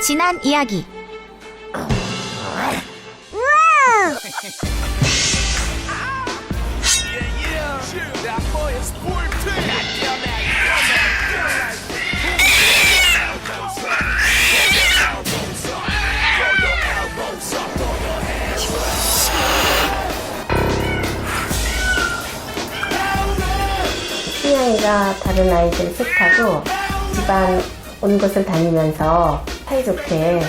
지난 이야기. 춘향이가 다른 아이들 셋하고 집안 온 곳을 다니면서 사이좋게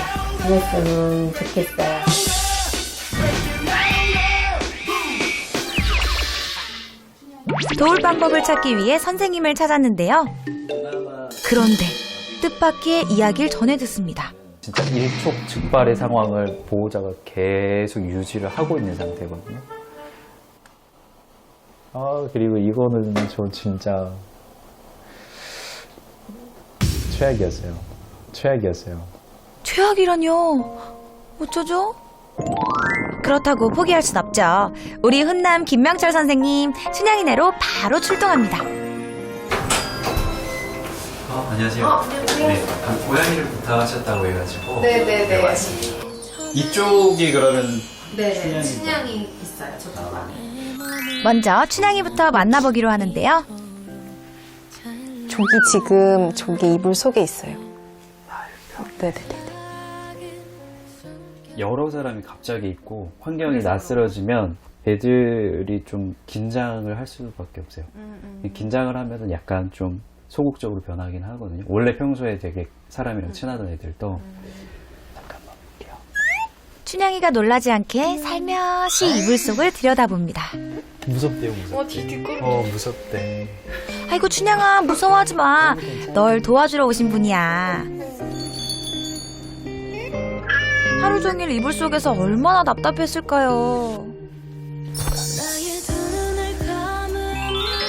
지냈으면 좋겠어요. 도울 방법을 찾기 위해 선생님을 찾았는데요. 그런데 뜻밖의 이야기를 전해 듣습니다. 진짜 일촉즉발의 상황을 보호자가 계속 유지를 하고 있는 상태거든요. 그리고 이거는 저 진짜 최악이었어요. 최악이라뇨? 어쩌죠? 그렇다고 포기할 순 없죠. 우리 훈남 김명철 선생님, 춘향이네로 바로 출동합니다. 안녕하세요. 네, 고양이를 부탁하셨다고 해가지고. 네네네. 왔습니다. 이쪽이 그러면 네, 춘향이 있어요. 저쪽 안에. 먼저 춘향이부터 만나보기로 하는데요. 저기 이불 속에 있어요. 네네네. 여러 사람이 갑자기 있고 환경이 낯설어지면 애들이 좀 긴장을 할 수밖에 없어요. 긴장을 하면은 약간 좀 소극적으로 변하긴 하거든요. 원래 평소에 되게 사람이랑 친하던 애들도. 잠깐만 볼게요. 춘향이가 놀라지 않게 살며시 이불 속을 들여다봅니다. 무섭대요, 무섭대. 아이고 춘향아, 무서워하지 마. 널 도와주러 오신 분이야. 하루 종일 이불 속에서 얼마나 답답했을까요.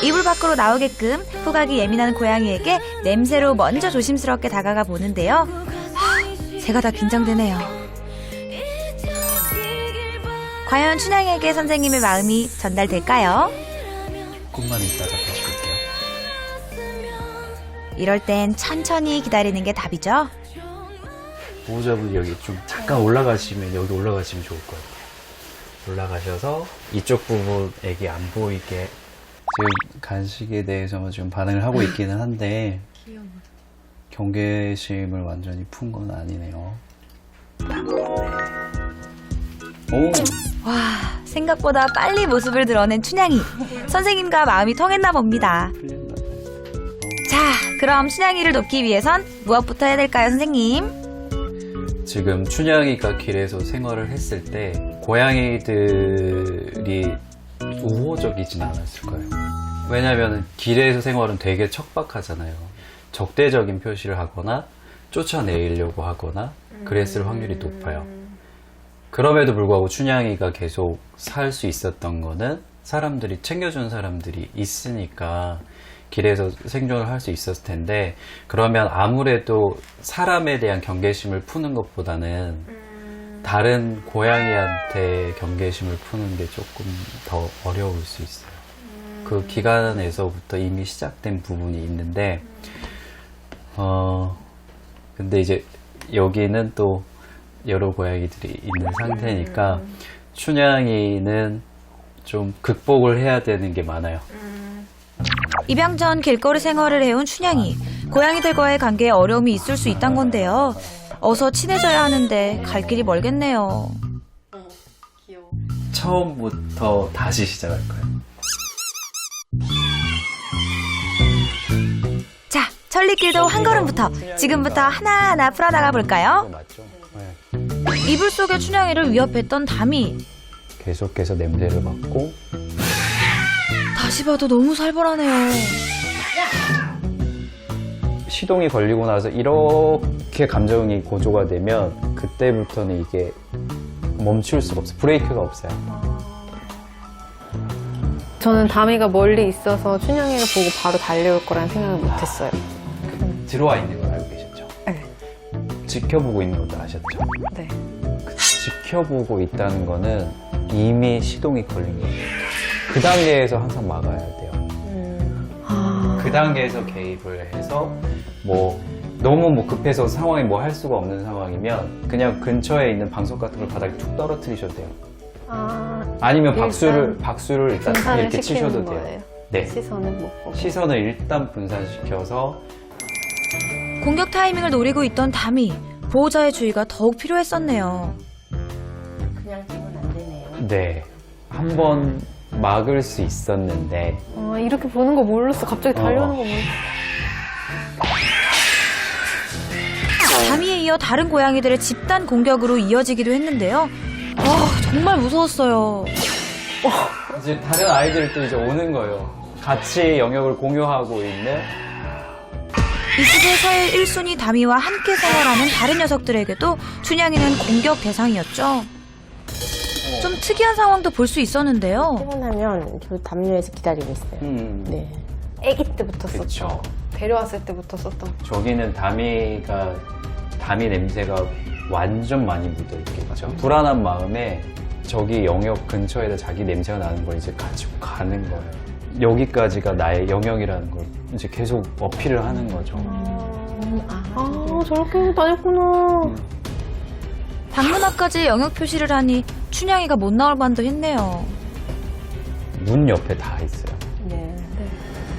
이불 밖으로 나오게끔 후각이 예민한 고양이에게 냄새로 먼저 조심스럽게 다가가 보는데요. 제가 다 긴장되네요. 과연 춘향에게 선생님의 마음이 전달될까요? 조금만 있다가 다시 볼게요. 이럴 땐 천천히 기다리는 게 답이죠. 보호자분이 여기 좀 잠깐 올라가시면 좋을 것 같아요. 올라가셔서 이쪽 부분 애기 안 보이게. 지금 간식에 대해서 지금 반응을 하고 있기는 한데 경계심을 완전히 푼 건 아니네요. 오! 와, 생각보다 빨리 모습을 드러낸 춘향이. 선생님과 마음이 통했나 봅니다. 자, 그럼 춘향이를 돕기 위해선 무엇부터 해야 될까요, 선생님? 지금 춘향이가 길에서 생활을 했을 때 고양이들이 우호적이진 않았을 거예요. 왜냐하면 길에서 생활은 되게 척박하잖아요. 적대적인 표시를 하거나 쫓아내려고 하거나 그랬을 확률이 높아요. 그럼에도 불구하고 춘향이가 계속 살 수 있었던 거는 사람들이 챙겨주는 사람들이 있으니까 길에서 생존을 할 수 있었을 텐데, 그러면 아무래도 사람에 대한 경계심을 푸는 것보다는 다른 고양이한테 경계심을 푸는 게 조금 더 어려울 수 있어요. 그 기간에서부터 이미 시작된 부분이 있는데, 근데 이제 여기는 또 여러 고양이들이 있는 상태니까 춘향이는 좀 극복을 해야 되는 게 많아요. 입양 전 길거리 생활을 해온 춘향이. 고양이들과의 관계에 어려움이 있을 수 있단 건데요. 어서 친해져야 하는데 갈 길이 멀겠네요. 처음부터 다시 시작할 거예요. 자, 천리길도 한 걸음부터 지금부터 하나하나 풀어나가 볼까요? 맞죠? 이불 속의 춘향이를 위협했던 담이. 계속해서 냄새를 맡고 다시 봐도 너무 살벌하네요. 시동이 걸리고 나서 이렇게 감정이 고조가 되면 그때부터는 이게 멈출 수가 없어요. 브레이크가 없어요. 저는 다미가 멀리 있어서 춘향이를 보고 바로 달려올 거라는 생각을 못했어요. 들어와 있는 걸 알고 계셨죠? 네. 지켜보고 있는 것도 아셨죠? 네. 지켜보고 있다는 거는 이미 시동이 걸린 거예요. 그 단계에서 항상 막아야 돼요. 그 단계에서 개입을 해서 뭐 너무 뭐 급해서 상황이 뭐 할 수가 없는 상황이면 그냥 근처에 있는 방석 같은 걸 바닥에 툭 떨어뜨리셔도 돼요. 아니면 박수를 일단 분산을 이렇게 치셔도 시키는 돼요. 거예요. 네. 시선은 못 보고. 시선을 일단 분산시켜서 공격 타이밍을 노리고 있던 다미. 보호자의 주의가 더욱 필요했었네요. 그냥 치면 안 되네요. 네. 한번 막을 수 있었는데 이렇게 보는 거 몰랐어. 갑자기 달려오는 거 몰랐어. 다미에 이어 다른 고양이들의 집단 공격으로 이어지기도 했는데요. 정말 무서웠어요. 이제 다른 아이들도 이제 오는 거예요. 같이 영역을 공유하고 있는 이 집의 서열 1순위 다미와 함께 생활하는 다른 녀석들에게도 춘향이는 공격 대상이었죠. 좀 특이한 상황도 볼 수 있었는데요. 퇴근하면 저 담요에서 기다리고 있어요. 네. 아기 때부터 그쵸. 썼죠. 데려왔을 때부터 썼던. 저기는 다미 냄새가 완전 많이 묻어있겠죠. 불안한 마음에 저기 영역 근처에다 자기 냄새가 나는 걸 이제 가지고 가는 거예요. 여기까지가 나의 영역이라는 걸 이제 계속 어필을 하는 거죠. 저렇게 다녔구나. 방문 앞까지 영역 표시를 하니 춘향이가 못 나올 만도 했네요. 문 옆에 다 있어요. 네.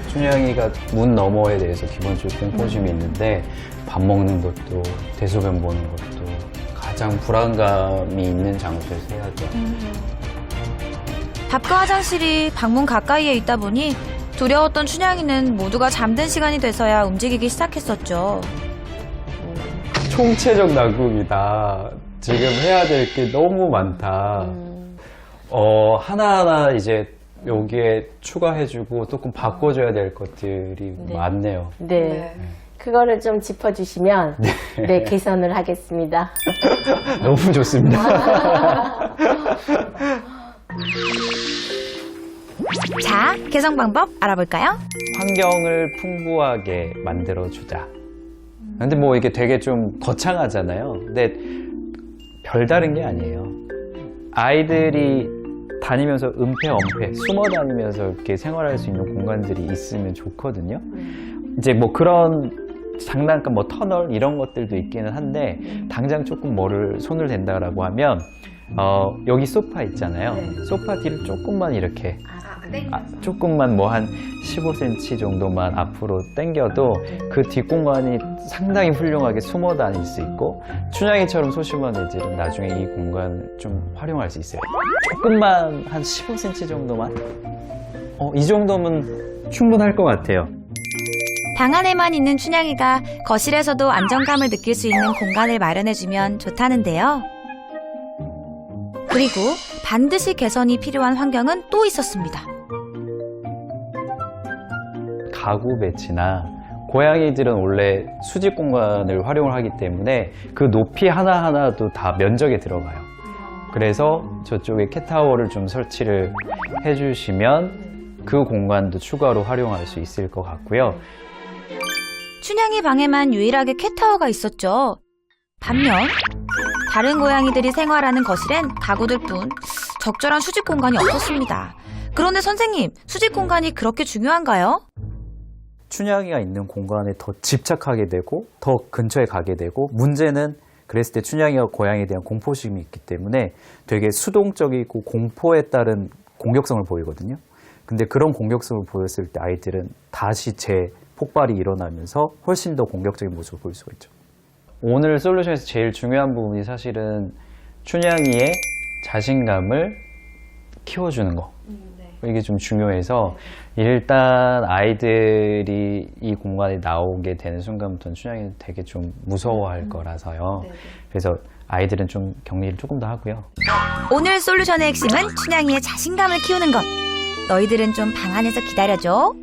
춘향이가 문 너머에 대해서 기본적으로 공포심이 있는데 밥 먹는 것도 대소변 보는 것도 가장 불안감이 있는 장소에서 해야죠. 밥과 화장실이 방문 가까이에 있다 보니 두려웠던 춘향이는 모두가 잠든 시간이 돼서야 움직이기 시작했었죠. 총체적 난국이다. 지금 해야 될 게 너무 많다. 하나하나 이제 여기에 추가해주고 조금 바꿔줘야 될 것들이 많네요. 네. 그거를 좀 짚어주시면 네, 개선을 하겠습니다. 너무 좋습니다. 자, 개선 방법 알아볼까요? 환경을 풍부하게 만들어주자. 근데 뭐 이게 되게 좀 거창하잖아요. 근데 별다른 게 아니에요. 아이들이 다니면서 은폐, 숨어 다니면서 이렇게 생활할 수 있는 공간들이 있으면 좋거든요. 이제 뭐 그런 장난감, 뭐 터널 이런 것들도 있기는 한데 당장 조금 손을 댄다라고 하면 여기 소파 있잖아요. 소파 뒤를 조금만 이렇게 조금만 뭐 한 15cm 정도만 앞으로 당겨도 그 뒷공간이 상당히 훌륭하게 숨어 다닐 수 있고 춘향이처럼 소심한 애들은 나중에 이 공간을 좀 활용할 수 있어요. 조금만 한 15cm 정도만 이 정도면 충분할 것 같아요. 방 안에만 있는 춘향이가 거실에서도 안정감을 느낄 수 있는 공간을 마련해주면 좋다는데요. 그리고 반드시 개선이 필요한 환경은 또 있었습니다. 가구 배치나 고양이들은 원래 수직 공간을 활용을 하기 때문에 그 높이 하나하나도 다 면적에 들어가요. 그래서 저쪽에 캣타워를 좀 설치를 해주시면 그 공간도 추가로 활용할 수 있을 것 같고요. 춘향이 방에만 유일하게 캣타워가 있었죠. 반면 다른 고양이들이 생활하는 거실엔 가구들뿐 적절한 수직 공간이 없었습니다. 그런데 선생님, 수직 공간이 그렇게 중요한가요? 춘향이가 있는 공간에 더 집착하게 되고 더 근처에 가게 되고 문제는 그랬을 때 춘향이가 고양이에 대한 공포심이 있기 때문에 되게 수동적이고 공포에 따른 공격성을 보이거든요. 근데 그런 공격성을 보였을 때 아이들은 다시 재폭발이 일어나면서 훨씬 더 공격적인 모습을 보일 수가 있죠. 오늘 솔루션에서 제일 중요한 부분이 사실은 춘향이의 자신감을 키워주는 거. 이게 좀 중요해서 일단 아이들이 이 공간에 나오게 되는 순간부터는 춘향이는 되게 좀 무서워할 거라서요. 그래서 아이들은 좀 격리를 조금 더 하고요. 오늘 솔루션의 핵심은 춘향이의 자신감을 키우는 것. 너희들은 좀 방 안에서 기다려줘.